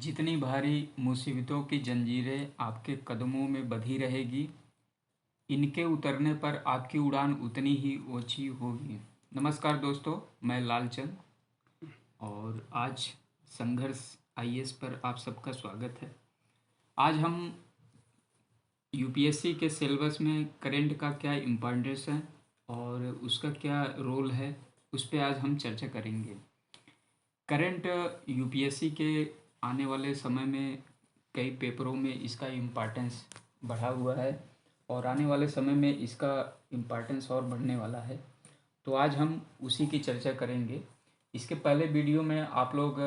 जितनी भारी मुसीबतों की जंजीरें आपके कदमों में बंधी रहेगी, इनके उतरने पर आपकी उड़ान उतनी ही ऊंची होगी। नमस्कार दोस्तों, मैं लालचंद और आज संघर्ष आईएएस पर आप सबका स्वागत है। आज हम यूपीएससी के सिलेबस में करंट का क्या इम्पोर्टेंस है और उसका क्या रोल है, उस पर आज हम चर्चा करेंगे। करंट यूपीएससी के आने वाले समय में कई पेपरों में इसका इम्पोर्टेंस बढ़ा हुआ है और आने वाले समय में इसका इम्पोर्टेंस और बढ़ने वाला है। तो आज हम उसी की चर्चा करेंगे। इसके पहले वीडियो में आप लोग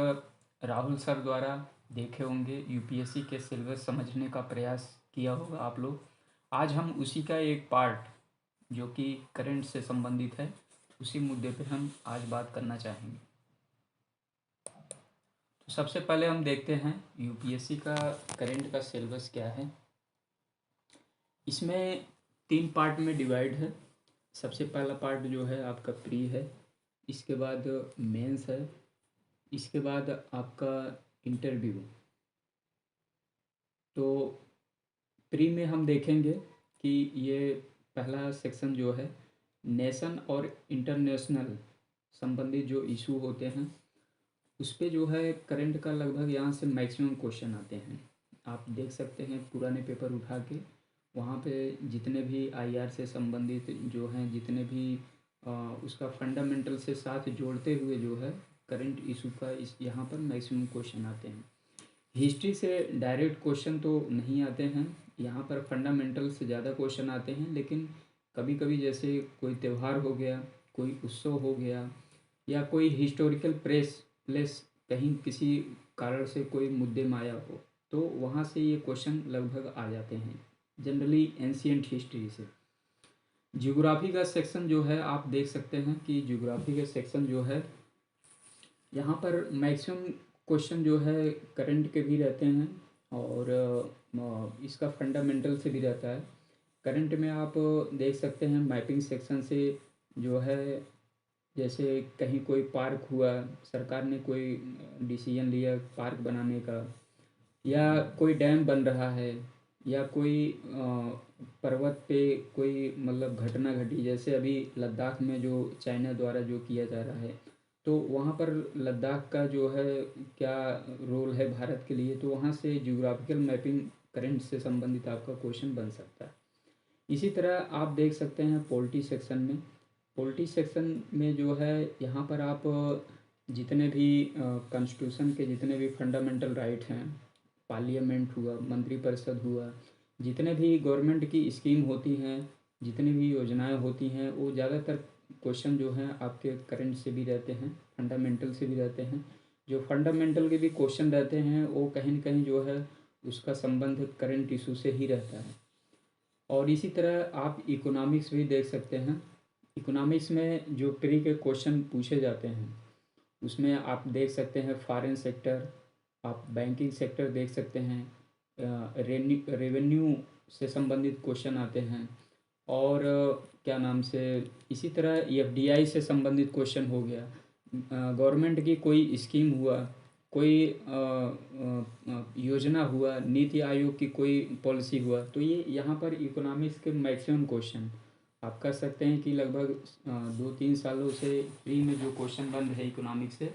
राहुल सर द्वारा देखे होंगे, यूपीएससी के सिलेबस समझने का प्रयास किया होगा आप लोग। आज हम उसी का एक पार्ट जो कि करंट से संबंधित है, उसी मुद्दे पे हम आज बात करना चाहेंगे। तो सबसे पहले हम देखते हैं यूपीएससी का करंट का सिलेबस क्या है। इसमें 3 पार्ट में डिवाइड है। सबसे पहला पार्ट जो है आपका प्री है, इसके बाद मेंस है, इसके बाद आपका इंटरव्यू। तो प्री में हम देखेंगे कि ये पहला सेक्शन जो है नेशन और इंटरनेशनल संबंधित जो इशू होते हैं उस पे जो है करंट का लगभग यहाँ से मैक्सिमम क्वेश्चन आते हैं। आप देख सकते हैं पुराने पेपर उठा के, वहाँ पे जितने भी आईआर से संबंधित जो हैं, जितने भी उसका फंडामेंटल से साथ जोड़ते हुए जो है करंट इशू का इस यहाँ पर मैक्सिमम क्वेश्चन आते हैं। हिस्ट्री से डायरेक्ट क्वेश्चन तो नहीं आते हैं, यहाँ पर फंडामेंटल से ज़्यादा क्वेश्चन आते हैं। लेकिन कभी कभी जैसे कोई त्यौहार हो गया, कोई उत्सव हो गया, या कोई हिस्टोरिकल प्लेस कहीं किसी कारण से कोई मुद्दे में आया हो, तो वहाँ से ये क्वेश्चन लगभग आ जाते हैं, जनरली एंशियंट हिस्ट्री से। जियोग्राफी का सेक्शन जो है आप देख सकते हैं कि जियोग्राफी का सेक्शन जो है यहाँ पर मैक्सिमम क्वेश्चन जो है करंट के भी रहते हैं और इसका फंडामेंटल से भी रहता है। करंट में आप देख सकते हैं मैपिंग सेक्शन से जो है, जैसे कहीं कोई पार्क हुआ, सरकार ने कोई डिसीजन लिया पार्क बनाने का, या कोई डैम बन रहा है, या कोई पर्वत पे कोई मतलब घटना घटी, जैसे अभी लद्दाख में जो चाइना द्वारा जो किया जा रहा है, तो वहाँ पर लद्दाख का जो है क्या रोल है भारत के लिए, तो वहाँ से जियोग्राफिकल मैपिंग करंट से संबंधित आपका क्वेश्चन बन सकता है। इसी तरह आप देख सकते हैं पॉलिटी सेक्शन में। पॉलिटी सेक्शन में जो है यहाँ पर आप जितने भी कॉन्स्टिट्यूशन के जितने भी फंडामेंटल राइट हैं, पार्लियामेंट हुआ, मंत्रिपरिषद हुआ, जितने भी गवर्नमेंट की स्कीम होती हैं, जितनी भी योजनाएं होती हैं, वो ज़्यादातर क्वेश्चन जो हैं आपके करंट से भी रहते हैं, फंडामेंटल से भी रहते हैं। जो फंडामेंटल के भी क्वेश्चन रहते हैं वो कहीं न कहीं जो है उसका संबंध करंट इशू से ही रहता है। और इसी तरह आप इकोनॉमिक्स भी देख सकते हैं। इकोनॉमिक्स में जो प्री के क्वेश्चन पूछे जाते हैं उसमें आप देख सकते हैं फॉरेन सेक्टर, आप बैंकिंग सेक्टर देख सकते हैं, रेवेन्यू से संबंधित क्वेश्चन आते हैं, और क्या नाम से इसी तरह एफडीआई से संबंधित क्वेश्चन हो गया, गवर्नमेंट की कोई स्कीम हुआ, कोई योजना हुआ, नीति आयोग की कोई पॉलिसी हुआ, तो ये यहाँ पर इकोनॉमिक्स के मैक्सिमम क्वेश्चन आप कर सकते हैं कि लगभग 2-3 सालों से प्री में जो क्वेश्चन बन रहे इकोनॉमिक्स से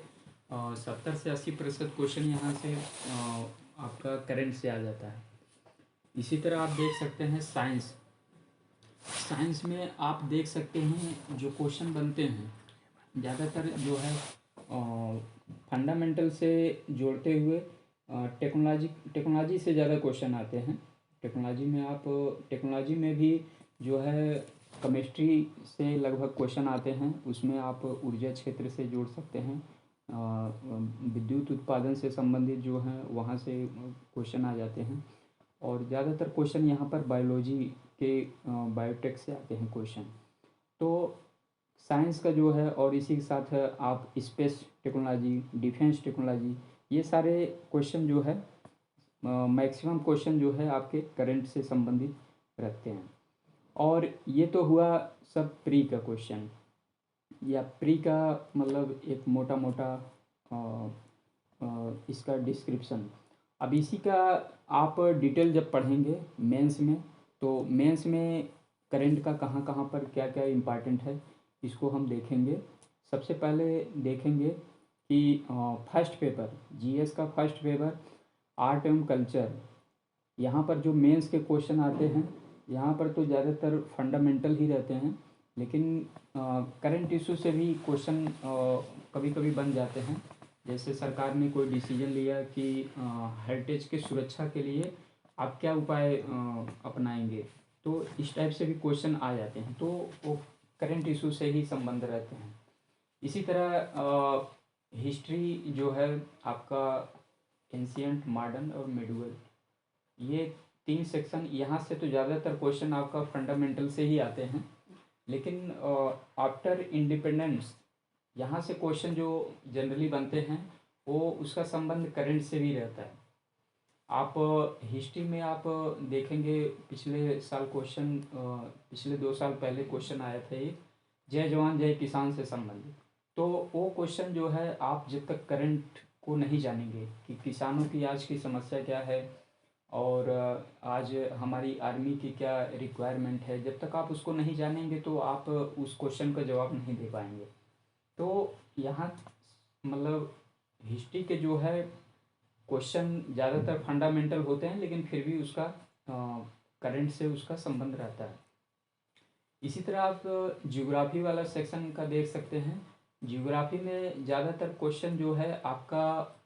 70 से 80% क्वेश्चन यहाँ से आपका करंट से आ जाता है। इसी तरह आप देख सकते हैं साइंस। साइंस में आप देख सकते हैं जो क्वेश्चन बनते हैं ज़्यादातर जो है फंडामेंटल से जोड़ते हुए टेक्नोलॉजी से ज़्यादा क्वेश्चन आते हैं। टेक्नोलॉजी में भी जो है केमिस्ट्री से लगभग क्वेश्चन आते हैं, उसमें आप ऊर्जा क्षेत्र से जोड़ सकते हैं, विद्युत उत्पादन से संबंधित जो हैं वहाँ से क्वेश्चन आ जाते हैं। और ज़्यादातर क्वेश्चन यहाँ पर बायोलॉजी के बायोटेक से आते हैं क्वेश्चन। तो साइंस का जो है, और इसी के साथ आप स्पेस टेक्नोलॉजी, डिफेंस टेक्नोलॉजी, ये सारे क्वेश्चन जो है मैक्सिमम क्वेश्चन जो है आपके करंट से संबंधित रखते हैं। और ये तो हुआ सब प्री का क्वेश्चन, या प्री का मतलब एक मोटा मोटा इसका डिस्क्रिप्शन। अब इसी का आप डिटेल जब पढ़ेंगे मेंस में, तो मेंस में करंट का कहाँ कहाँ पर क्या क्या इम्पोर्टेंट है इसको हम देखेंगे। सबसे पहले देखेंगे कि फर्स्ट पेपर जीएस का फर्स्ट पेपर आर्ट एवं कल्चर, यहाँ पर जो मेंस के क्वेश्चन आते हैं यहाँ पर तो ज़्यादातर फंडामेंटल ही रहते हैं, लेकिन करंट इशू से भी क्वेश्चन कभी कभी बन जाते हैं। जैसे सरकार ने कोई डिसीजन लिया कि हेरिटेज की सुरक्षा के लिए आप क्या उपाय अपनाएंगे, तो इस टाइप से भी क्वेश्चन आ जाते हैं, तो वो करंट इशू से ही संबंध रहते हैं। इसी तरह हिस्ट्री जो है आपका एंशियंट, मॉडर्न और मिडुअल, ये 3 सेक्शन यहाँ से तो ज़्यादातर क्वेश्चन आपका फंडामेंटल से ही आते हैं, लेकिन आफ्टर इंडिपेंडेंस यहाँ से क्वेश्चन जो जनरली बनते हैं वो उसका संबंध करंट से भी रहता है। आप हिस्ट्री में आप देखेंगे पिछले साल क्वेश्चन, पिछले 2 साल पहले क्वेश्चन आया था एक, जय जवान जय किसान से संबंधित। तो वो क्वेश्चन जो है आप जब तक करंट को नहीं जानेंगे कि किसानों की आज की समस्या क्या है और आज हमारी आर्मी की क्या रिक्वायरमेंट है, जब तक आप उसको नहीं जानेंगे तो आप उस क्वेश्चन का जवाब नहीं दे पाएंगे। तो यहाँ मतलब हिस्ट्री के जो है क्वेश्चन ज़्यादातर फंडामेंटल होते हैं, लेकिन फिर भी उसका करंट से उसका संबंध रहता है। इसी तरह आप ज्योग्राफी वाला सेक्शन का देख सकते हैं। ज्योग्राफी में ज़्यादातर क्वेश्चन जो है आपका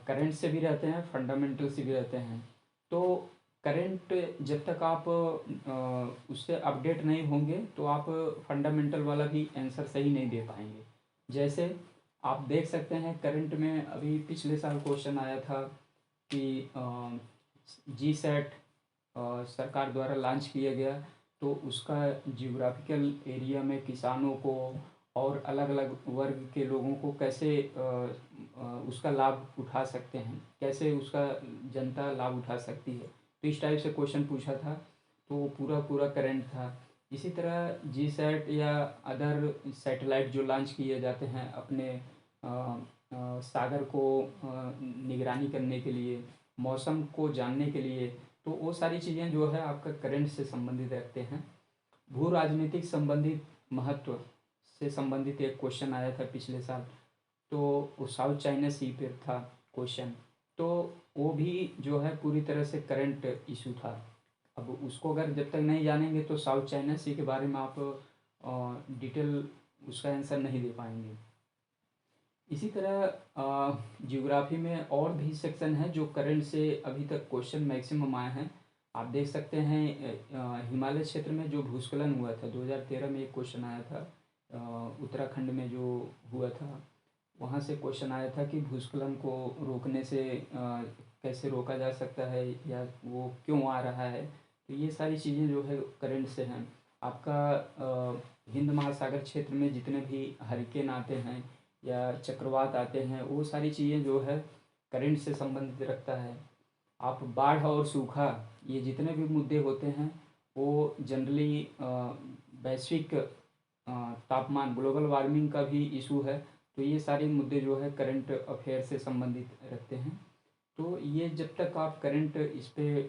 करंट से भी रहते हैं, फंडामेंटल से भी रहते हैं। तो करंट जब तक आप उससे अपडेट नहीं होंगे तो आप फंडामेंटल वाला भी आंसर सही नहीं दे पाएंगे। जैसे आप देख सकते हैं करंट में अभी पिछले साल क्वेश्चन आया था कि जी सेट सरकार द्वारा लॉन्च किया गया, तो उसका जियोग्राफिकल एरिया में किसानों को और अलग अलग वर्ग के लोगों को कैसे उसका लाभ उठा सकते हैं, कैसे उसका जनता लाभ उठा सकती है, तो इस टाइप से क्वेश्चन पूछा था, तो वो पूरा पूरा करंट था। इसी तरह जी सैट या अदर सैटेलाइट जो लॉन्च किए जाते हैं अपने सागर को निगरानी करने के लिए, मौसम को जानने के लिए, तो वो सारी चीज़ें जो है आपका करंट से संबंधित रखते हैं। भू राजनीतिक संबंधित महत्व से संबंधित एक क्वेश्चन आया था पिछले साल, तो वो साउथ चाइना सी पे था क्वेश्चन, तो वो भी जो है पूरी तरह से करंट इशू था। अब उसको अगर जब तक नहीं जानेंगे तो साउथ चाइना सी के बारे में आप डिटेल उसका आंसर नहीं दे पाएंगे। इसी तरह ज्योग्राफी में और भी सेक्शन है जो करंट से अभी तक क्वेश्चन मैक्सिमम आए हैं। आप देख सकते हैं हिमालय क्षेत्र में जो भूस्खलन हुआ था 2013 में, एक क्वेश्चन आया था उत्तराखंड में जो हुआ था, वहाँ से क्वेश्चन आया था कि भूस्खलन को रोकने से कैसे रोका जा सकता है या वो क्यों आ रहा है। तो ये सारी चीज़ें जो है करंट से हैं। आपका हिंद महासागर क्षेत्र में जितने भी हरिकेन आते हैं या चक्रवात आते हैं, वो सारी चीज़ें जो है करंट से संबंधित रखता है। आप बाढ़ और सूखा, ये जितने भी मुद्दे होते हैं वो जनरली वैश्विक तापमान, ग्लोबल वार्मिंग का भी इशू है, तो ये सारे मुद्दे जो है करंट अफेयर से संबंधित रखते हैं। तो ये जब तक आप करंट इस पे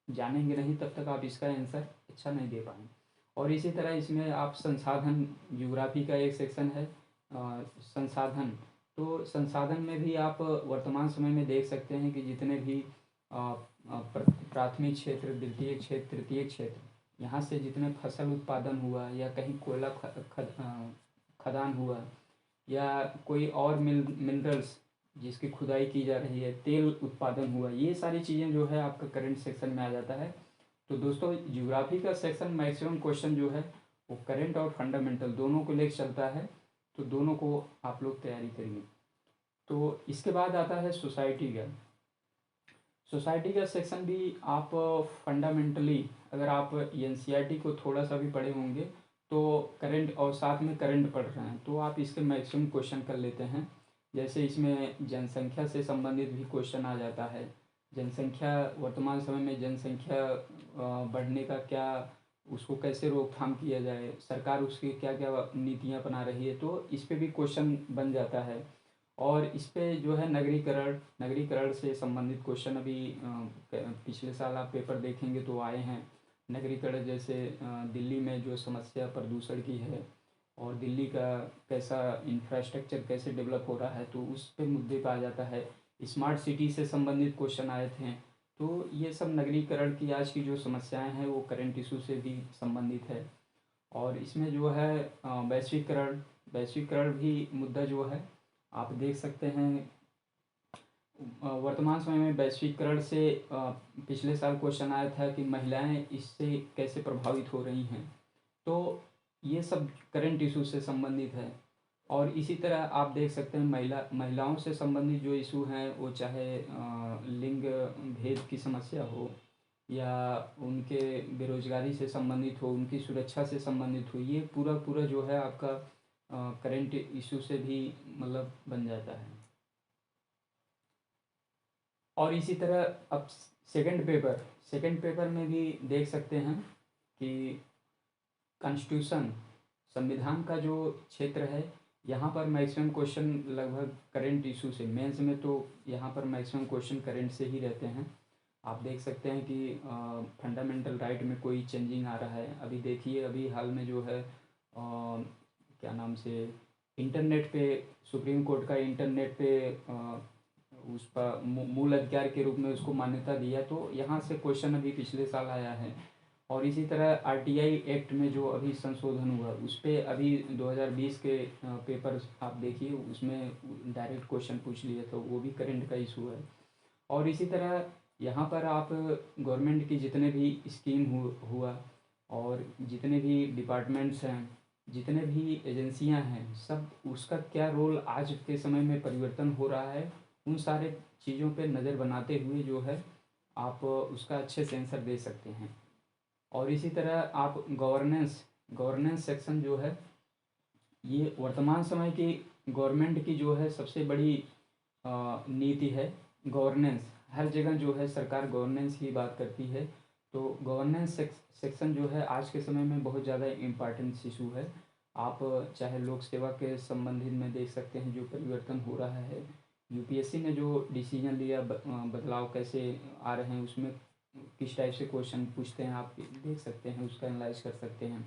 जानेंगे नहीं तब तक आप इसका आंसर अच्छा नहीं दे पाएंगे। और इसी तरह इसमें आप संसाधन, ज्योग्राफी का एक सेक्शन है संसाधन, तो संसाधन में भी आप वर्तमान समय में देख सकते हैं कि जितने भी प्राथमिक क्षेत्र, द्वितीय क्षेत्र, तृतीय क्षेत्र, यहाँ से जितने फसल उत्पादन हुआ या कहीं कोयला खदान हुआ या कोई और मिनरल्स जिसकी खुदाई की जा रही है, तेल उत्पादन हुआ, ये सारी चीज़ें जो है आपका करंट सेक्शन में आ जाता है। तो दोस्तों ज्योग्राफी का सेक्शन मैक्सिमम क्वेश्चन जो है वो करंट और फंडामेंटल दोनों को लेकर चलता है, तो दोनों को आप लोग तैयारी करिए। तो इसके बाद आता है सोसाइटी का। सोसाइटी का सेक्शन भी आप फंडामेंटली अगर आप एनसीईआरटी को थोड़ा सा भी पढ़े होंगे तो करंट और साथ में करंट पढ़ रहे हैं तो आप इसके मैक्सिमम क्वेश्चन कर लेते हैं। जैसे इसमें जनसंख्या से संबंधित भी क्वेश्चन आ जाता है। जनसंख्या, वर्तमान समय में जनसंख्या बढ़ने का क्या, उसको कैसे रोकथाम किया जाए, सरकार उसकी क्या क्या नीतियाँ अपना रही है, तो इस पे भी क्वेश्चन बन जाता है। और इस पे जो है नगरीकरण से संबंधित क्वेश्चन अभी पिछले साल आप पेपर देखेंगे तो आए हैं। नगरीकरण जैसे दिल्ली में जो समस्या प्रदूषण की है और दिल्ली का कैसा इंफ्रास्ट्रक्चर कैसे डेवलप हो रहा है, तो उस पे मुद्दे पे आ जाता है। स्मार्ट सिटी से संबंधित क्वेश्चन आए थे। तो ये सब नगरीकरण की आज की जो समस्याएं हैं वो करंट इशू से भी संबंधित है। और इसमें जो है वैश्वीकरण वैश्वीकरण भी मुद्दा जो है आप देख सकते हैं। वर्तमान समय में वैश्वीकरण से पिछले साल क्वेश्चन आया था कि महिलाएं इससे कैसे प्रभावित हो रही हैं। तो ये सब करंट इशू से संबंधित है। और इसी तरह आप देख सकते हैं महिलाओं से संबंधित जो इशू हैं वो चाहे लिंग भेद की समस्या हो या उनके बेरोजगारी से संबंधित हो, उनकी सुरक्षा से संबंधित हो, ये पूरा पूरा जो है आपका करंट इशू से भी मतलब बन जाता है। और इसी तरह अब सेकंड पेपर में भी देख सकते हैं कि कॉन्स्टिट्यूशन संविधान का जो क्षेत्र है, यहाँ पर मैक्सिमम क्वेश्चन लगभग करंट इशू से, मेंस में तो यहाँ पर मैक्सिमम क्वेश्चन करंट से ही रहते हैं। आप देख सकते हैं कि फंडामेंटल राइट में कोई चेंजिंग आ रहा है। अभी देखिए, अभी हाल में जो है क्या नाम से इंटरनेट पे सुप्रीम कोर्ट का इंटरनेट पे उस पर मूल अधिकार के रूप में उसको मान्यता दिया, तो यहाँ से क्वेश्चन अभी पिछले साल आया है। और इसी तरह आरटीआई एक्ट में जो अभी संशोधन हुआ उस पे अभी 2020 के पेपर आप देखिए, उसमें डायरेक्ट क्वेश्चन पूछ लिए, तो वो भी करंट का इशू है। और इसी तरह यहाँ पर आप गवर्नमेंट की जितने भी स्कीम हुआ और जितने भी डिपार्टमेंट्स हैं, जितने भी एजेंसियां हैं, सब उसका क्या रोल आज के समय में परिवर्तन हो रहा है, उन सारे चीज़ों पे नज़र बनाते हुए जो है आप उसका अच्छे से आंसर दे सकते हैं। और इसी तरह आप गवर्नेंस सेक्शन जो है, ये वर्तमान समय की गवर्नमेंट की जो है सबसे बड़ी नीति है। गवर्नेंस हर जगह जो है सरकार गवर्नेंस की बात करती है। तो गवर्नेंस सेक्शन जो है आज के समय में बहुत ज़्यादा इम्पॉर्टेंट इशू है। आप चाहे लोक सेवा के संबंधित में देख सकते हैं जो परिवर्तन हो रहा है, यूपीएससी ने जो डिसीजन लिया, बदलाव कैसे आ रहे हैं, उसमें किस टाइप से क्वेश्चन पूछते हैं, आप देख सकते हैं, उसका एनालाइज कर सकते हैं।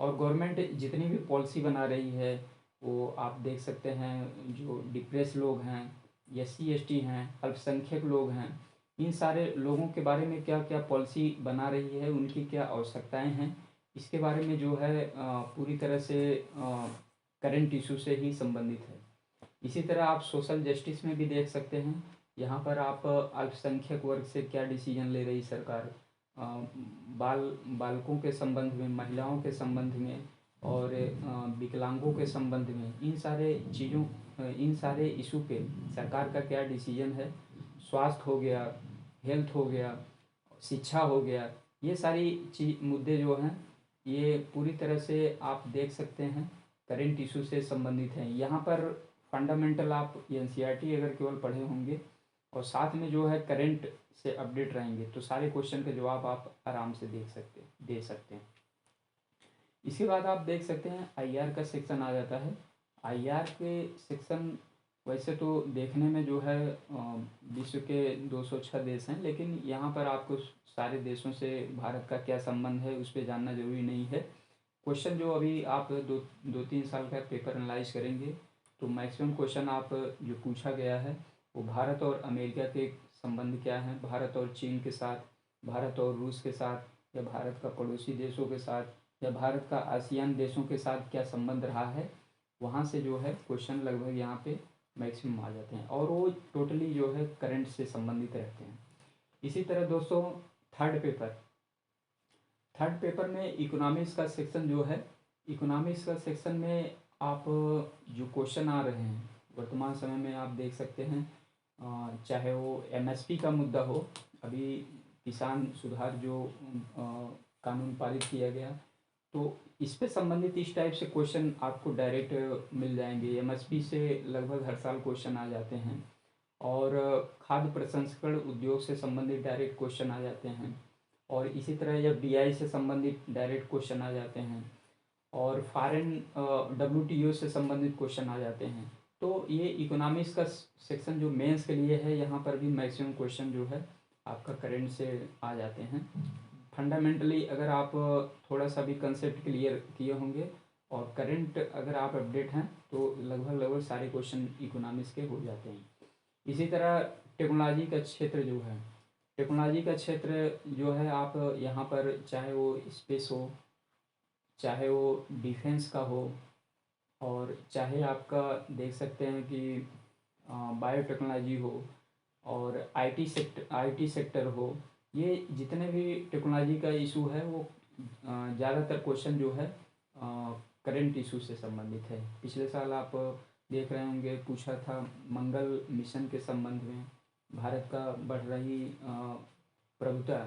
और गवर्नमेंट जितनी भी पॉलिसी बना रही है वो आप देख सकते हैं। जो डिप्रेस लोग हैं, एससी एसटी हैं, अल्पसंख्यक लोग हैं, इन सारे लोगों के बारे में क्या क्या पॉलिसी बना रही है, उनकी क्या आवश्यकताएं हैं, इसके बारे में जो है पूरी तरह से करंट इशू से ही संबंधित है। इसी तरह आप सोशल जस्टिस में भी देख सकते हैं। यहाँ पर आप अल्पसंख्यक वर्ग से क्या डिसीजन ले रही सरकार, अ, बालकों के संबंध में, महिलाओं के संबंध में और विकलांगों के संबंध में, इन सारे इशू पे सरकार का क्या डिसीजन है। स्वास्थ्य हो गया, हेल्थ हो गया, शिक्षा हो गया, ये सारी मुद्दे जो हैं ये पूरी तरह से आप देख सकते हैं करंट इशू से संबंधित हैं। यहाँ पर फंडामेंटल आप एनसीईआरटी अगर केवल पढ़े होंगे और साथ में जो है करंट से अपडेट रहेंगे तो सारे क्वेश्चन के जवाब आप आराम से दे सकते हैं। इसके बाद आप देख सकते हैं आईआर का सेक्शन आ जाता है। आईआर के सेक्शन वैसे तो देखने में जो है विश्व के 206 देश हैं, लेकिन यहाँ पर आपको सारे देशों से भारत का क्या संबंध है उस पर जानना जरूरी नहीं है। क्वेश्चन जो अभी आप दो तीन साल का पेपर एनालाइज करेंगे तो मैक्सिमम क्वेश्चन आप जो पूछा गया है वो भारत और अमेरिका के संबंध क्या हैं, भारत और चीन के साथ, भारत और रूस के साथ, या भारत का पड़ोसी देशों के साथ, या भारत का आसियान देशों के साथ क्या संबंध रहा है, वहाँ से जो है क्वेश्चन लगभग यहाँ पे मैक्सिमम आ जाते हैं और वो टोटली जो है करंट से संबंधित रहते हैं। इसी तरह दोस्तों थर्ड पेपर में इकोनॉमिक्स का सेक्शन जो है, इकोनॉमिक्स का सेक्शन में आप जो क्वेश्चन आ रहे हैं वर्तमान समय में आप देख सकते हैं, चाहे वो एमएसपी का मुद्दा हो, अभी किसान सुधार जो कानून पारित किया गया, तो इस पे संबंधित इस टाइप से क्वेश्चन आपको डायरेक्ट मिल जाएंगे। एमएसपी से लगभग हर साल क्वेश्चन आ जाते हैं और खाद्य प्रसंस्करण उद्योग से संबंधित डायरेक्ट क्वेश्चन आ जाते हैं और इसी तरह एफडीआई से संबंधित डायरेक्ट क्वेश्चन आ जाते हैं और फॉरेन डब्ल्यूटीओ से संबंधित क्वेश्चन आ जाते हैं। तो ये इकोनॉमिक्स का सेक्शन जो मेंस के लिए है, यहाँ पर भी मैक्सिमम क्वेश्चन जो है आपका करंट से आ जाते हैं। फंडामेंटली अगर आप थोड़ा सा भी कंसेप्ट क्लियर किए होंगे और करंट अगर आप अपडेट हैं तो लगभग लगभग सारे क्वेश्चन इकोनॉमिक्स के हो जाते हैं। इसी तरह टेक्नोलॉजी का क्षेत्र जो है, टेक्नोलॉजी का क्षेत्र जो है, आप यहाँ पर चाहे वो स्पेस हो, चाहे वो डिफेंस का हो, और चाहे आपका देख सकते हैं कि बायोटेक्नोलॉजी हो और आईटी सेक्टर हो, ये जितने भी टेक्नोलॉजी का इशू है वो ज़्यादातर क्वेश्चन जो है करंट इशू से संबंधित है। पिछले साल आप देख रहे होंगे पूछा था मंगल मिशन के संबंध में, भारत का बढ़ रही प्रभुता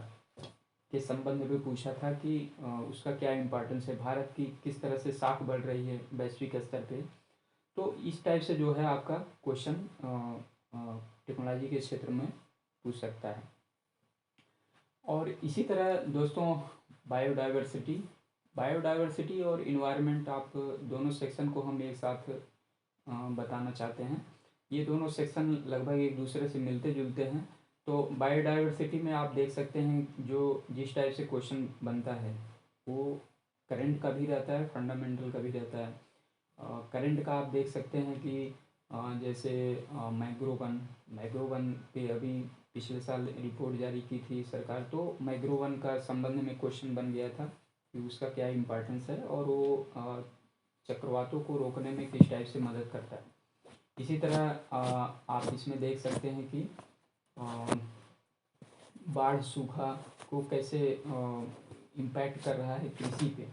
के संबंध में पूछा था कि उसका क्या इम्पोर्टेंस है, भारत की किस तरह से साख बढ़ रही है वैश्विक स्तर पे। तो इस टाइप से जो है आपका क्वेश्चन टेक्नोलॉजी के क्षेत्र में पूछ सकता है। और इसी तरह दोस्तों बायोडाइवर्सिटी बायोडाइवर्सिटी और इन्वायरमेंट, आप दोनों सेक्शन को हम एक साथ बताना चाहते हैं। ये दोनों सेक्शन लगभग एक दूसरे से मिलते जुलते हैं। तो बायोडाइवर्सिटी में आप देख सकते हैं जो जिस टाइप से क्वेश्चन बनता है वो करंट का भी रहता है, फंडामेंटल का भी रहता है। करंट का आप देख सकते हैं कि जैसे मैग्रो वन पे अभी पिछले साल रिपोर्ट जारी की थी सरकार, तो मैग्रो वन का संबंध में क्वेश्चन बन गया था कि उसका क्या इम्पोर्टेंस है और वो चक्रवातों को रोकने में किस टाइप से मदद करता है। इसी तरह आप इसमें देख सकते हैं कि बाढ़ सूखा को कैसे इम्पैक्ट कर रहा है कृषि पे।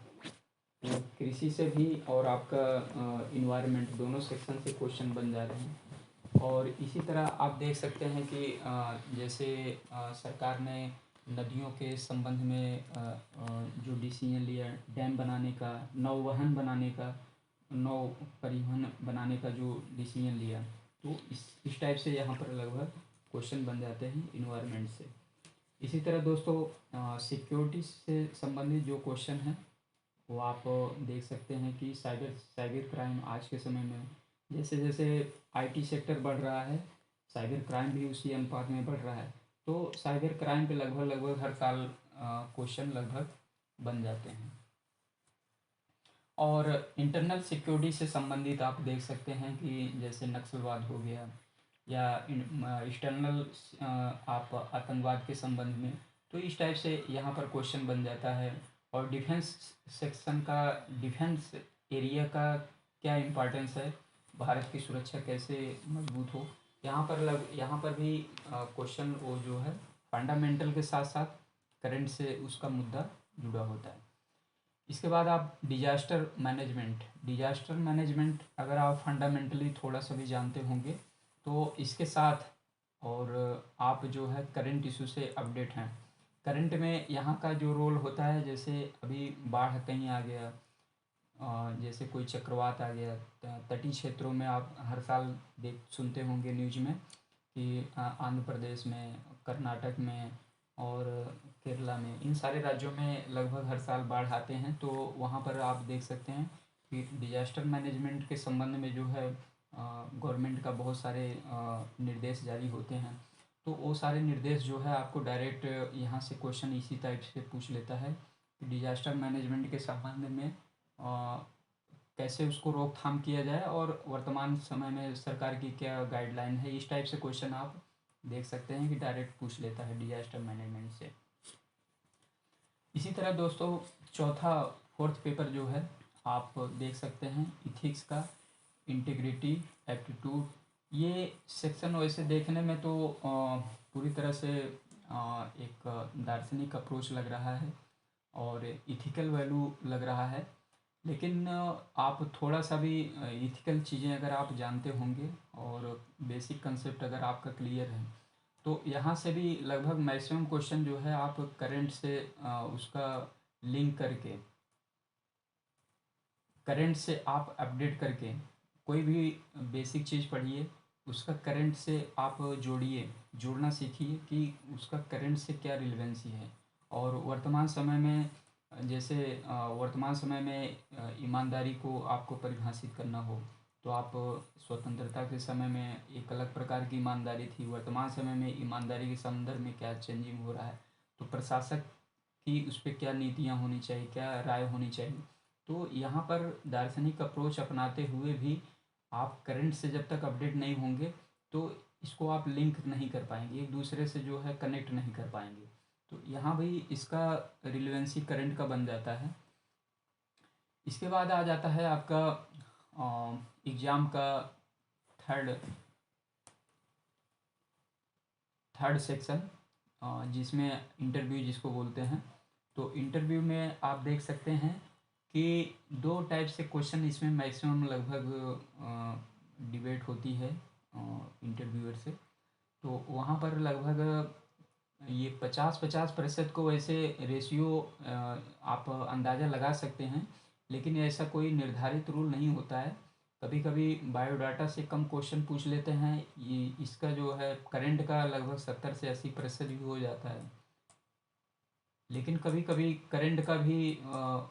तो कृषि से भी और आपका इन्वायरमेंट, दोनों सेक्शन से क्वेश्चन बन जा रहे हैं। और इसी तरह आप देख सकते हैं कि जैसे सरकार ने नदियों के संबंध में जो डिसीजन लिया, डैम बनाने का, नौवहन बनाने का, नौ परिवहन बनाने का जो डिसीजन लिया, तो इस टाइप से यहाँ पर लगभग क्वेश्चन बन जाते हैं इन्वायरमेंट से। इसी तरह दोस्तों सिक्योरिटी से संबंधित जो क्वेश्चन हैं वो आप देख सकते हैं कि साइबर क्राइम आज के समय में जैसे जैसे आईटी सेक्टर बढ़ रहा है, साइबर क्राइम भी उसी अनुपात में बढ़ रहा है। तो साइबर क्राइम पे लगभग लगभग हर साल क्वेश्चन लगभग बन जाते हैं। और इंटरनल सिक्योरिटी से संबंधित आप देख सकते हैं कि जैसे नक्सलवाद हो गया या एक्सटर्नल आप आतंकवाद के संबंध में, तो इस टाइप से यहाँ पर क्वेश्चन बन जाता है। और डिफेंस सेक्शन का, डिफेंस एरिया का क्या इम्पोर्टेंस है, भारत की सुरक्षा कैसे मजबूत हो, यहाँ पर भी क्वेश्चन वो जो है फंडामेंटल के साथ साथ करंट से उसका मुद्दा जुड़ा होता है। इसके बाद आप डिजास्टर मैनेजमेंट अगर आप फंडामेंटली थोड़ा सा भी जानते होंगे तो इसके साथ, और आप जो है करंट इशू से अपडेट हैं। करंट में यहाँ का जो रोल होता है, जैसे अभी बाढ़ कहीं आ गया, जैसे कोई चक्रवात आ गया, तटीय क्षेत्रों में आप हर साल देख सुनते होंगे न्यूज में कि आंध्र प्रदेश में, कर्नाटक में और केरला में, इन सारे राज्यों में लगभग हर साल बाढ़ आते हैं। तो वहाँ पर आप देख सकते हैं कि डिजास्टर मैनेजमेंट के संबंध में जो है गवर्नमेंट का बहुत सारे निर्देश जारी होते हैं। तो वो सारे निर्देश जो है आपको डायरेक्ट यहाँ से क्वेश्चन इसी टाइप से पूछ लेता है कि डिजास्टर मैनेजमेंट के संबंध में कैसे उसको रोकथाम किया जाए और वर्तमान समय में सरकार की क्या गाइडलाइन है। इस टाइप से क्वेश्चन आप देख सकते हैं कि डायरेक्ट पूछ लेता है डिजास्टर मैनेजमेंट से। इसी तरह दोस्तों फोर्थ पेपर जो है आप देख सकते हैं इथिक्स का, इंटीग्रिटी, एप्टीट्यूड। ये सेक्शन वैसे देखने में तो पूरी तरह से एक दार्शनिक अप्रोच लग रहा है और इथिकल वैल्यू लग रहा है, लेकिन आप थोड़ा सा भी इथिकल चीज़ें अगर आप जानते होंगे और बेसिक कंसेप्ट अगर आपका क्लियर है तो यहाँ से भी लगभग मैक्सिमम क्वेश्चन जो है आप करंट से उसका लिंक करके, करंट से आप अपडेट करके कोई भी बेसिक चीज़ पढ़िए, उसका करंट से आप जोड़ना सीखिए कि उसका करंट से क्या रिलेवेंसी है। और वर्तमान समय में जैसे वर्तमान समय में ईमानदारी को आपको परिभाषित करना हो तो आप स्वतंत्रता के समय में एक अलग प्रकार की ईमानदारी थी, वर्तमान समय में ईमानदारी के संदर्भ में क्या चेंजिंग हो रहा है, तो प्रशासक की उस पर क्या नीतियाँ होनी चाहिए, क्या राय होनी चाहिए। तो यहाँ पर दार्शनिक अप्रोच अपनाते हुए भी आप करंट से जब तक अपडेट नहीं होंगे तो इसको आप लिंक नहीं कर पाएंगे, एक दूसरे से जो है कनेक्ट नहीं कर पाएंगे। तो यहाँ भी इसका रिलेवेंसी करंट का बन जाता है। इसके बाद आ जाता है आपका एग्ज़ाम का थर्ड सेक्शन, जिसमें इंटरव्यू जिसको बोलते हैं। तो इंटरव्यू में आप देख सकते हैं कि दो टाइप से क्वेश्चन इसमें मैक्सिमम लगभग डिबेट होती है इंटरव्यूअर से। तो वहाँ पर लगभग ये 50-50% को वैसे रेशियो आप अंदाज़ा लगा सकते हैं, लेकिन ऐसा कोई निर्धारित रूल नहीं होता है। कभी कभी बायोडाटा से कम क्वेश्चन पूछ लेते हैं, ये इसका जो है करंट का लगभग 70 से 80% भी हो जाता है। लेकिन कभी कभी करंट का भी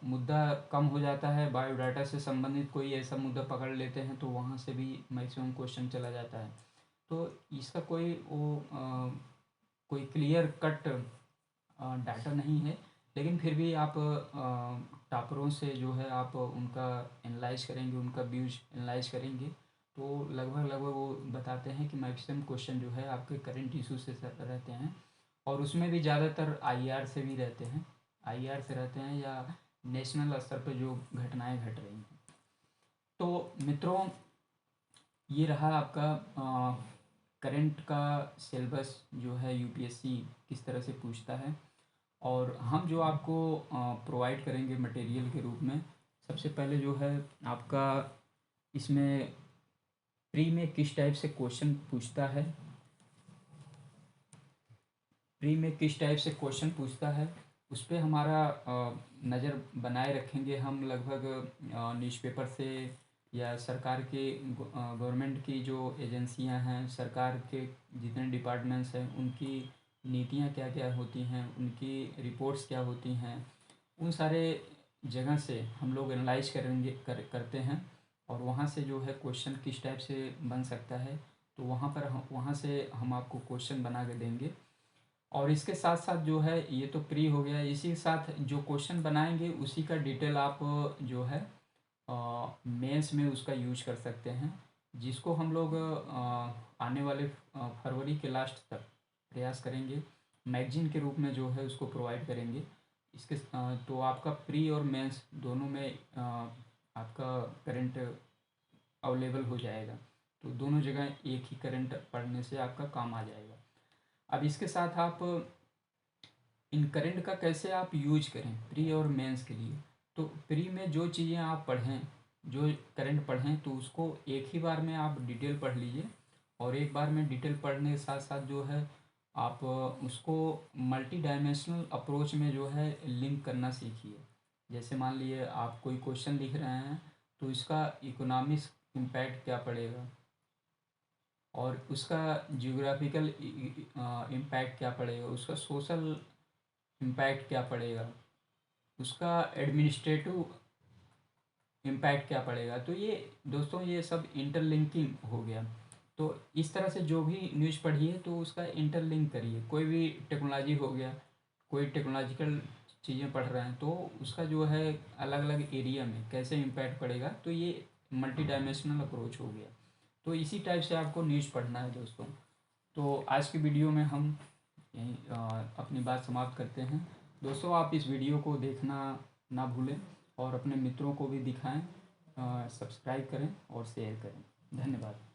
मुद्दा कम हो जाता है, बायोडाटा से संबंधित कोई ऐसा मुद्दा पकड़ लेते हैं तो वहाँ से भी मैक्सिमम क्वेश्चन चला जाता है। तो इसका कोई क्लियर कट डाटा नहीं है, लेकिन फिर भी आप टॉपरों से जो है आप उनका एनालाइज करेंगे, उनका व्यूज एनालाइज करेंगे तो लगभग वो बताते हैं कि मैक्सिमम क्वेश्चन जो है आपके करंट इशू से रहते हैं, और उसमें भी ज़्यादातर आईआर से भी रहते हैं, आईआर से रहते हैं या नेशनल स्तर पर जो घटनाएं घट रही हैं। तो मित्रों, ये रहा आपका करंट का सिलेबस जो है यूपीएससी किस तरह से पूछता है, और हम जो आपको प्रोवाइड करेंगे मटेरियल के रूप में। सबसे पहले जो है आपका इसमें प्री में किस टाइप से क्वेश्चन पूछता है, प्री में किस टाइप से क्वेश्चन पूछता है उस पर हमारा नज़र बनाए रखेंगे हम। लगभग न्यूज़पेपर से या सरकार के गवर्नमेंट की जो एजेंसियां हैं, सरकार के जितने डिपार्टमेंट्स हैं, उनकी नीतियां क्या क्या होती हैं, उनकी रिपोर्ट्स क्या होती हैं, उन सारे जगह से हम लोग एनालाइज करते हैं, और वहाँ से जो है क्वेश्चन किस टाइप से बन सकता है तो वहाँ से हम आपको क्वेश्चन बना के देंगे। और इसके साथ साथ जो है ये तो प्री हो गया, इसी के साथ जो क्वेश्चन बनाएंगे उसी का डिटेल आप जो है मेंस में उसका यूज कर सकते हैं, जिसको हम लोग आने वाले फरवरी के लास्ट तक प्रयास करेंगे मैगजीन के रूप में जो है उसको प्रोवाइड करेंगे। इसके तो आपका प्री और मेंस दोनों में आपका करंट अवेलेबल हो जाएगा, तो दोनों जगह एक ही करंट पढ़ने से आपका काम आ जाएगा। अब इसके साथ आप इन करंट का कैसे आप यूज करें प्री और मेंस के लिए। तो प्री में जो चीज़ें आप पढ़ें, जो करंट पढ़ें, तो उसको एक ही बार में आप डिटेल पढ़ लीजिए, और एक बार में डिटेल पढ़ने के साथ साथ जो है आप उसको मल्टी डायमेंशनल अप्रोच में जो है लिंक करना सीखिए। जैसे मान लिए आप कोई क्वेश्चन लिख रहे हैं तो इसका इकोनॉमिक्स इम्पैक्ट क्या पड़ेगा, और उसका जियोग्राफिकल इम्पैक्ट क्या पड़ेगा, उसका सोशल इम्पैक्ट क्या पड़ेगा, उसका एडमिनिस्ट्रेटिव इम्पैक्ट क्या पड़ेगा। तो ये दोस्तों ये सब इंटरलिंकिंग हो गया। तो इस तरह से जो भी न्यूज़ पढ़िए तो उसका इंटरलिंक करिए। कोई भी टेक्नोलॉजी हो गया, कोई टेक्नोलॉजिकल चीज़ें पढ़ रहे हैं तो उसका जो है अलग अलग एरिया में कैसे इम्पैक्ट पड़ेगा, तो ये मल्टी डायमेंशनल अप्रोच हो गया। तो इसी टाइप से आपको न्यूज़ पढ़ना है दोस्तों। तो आज की वीडियो में हम यहीं अपनी बात समाप्त करते हैं। दोस्तों, आप इस वीडियो को देखना ना भूलें और अपने मित्रों को भी दिखाएं, सब्सक्राइब करें और शेयर करें। धन्यवाद।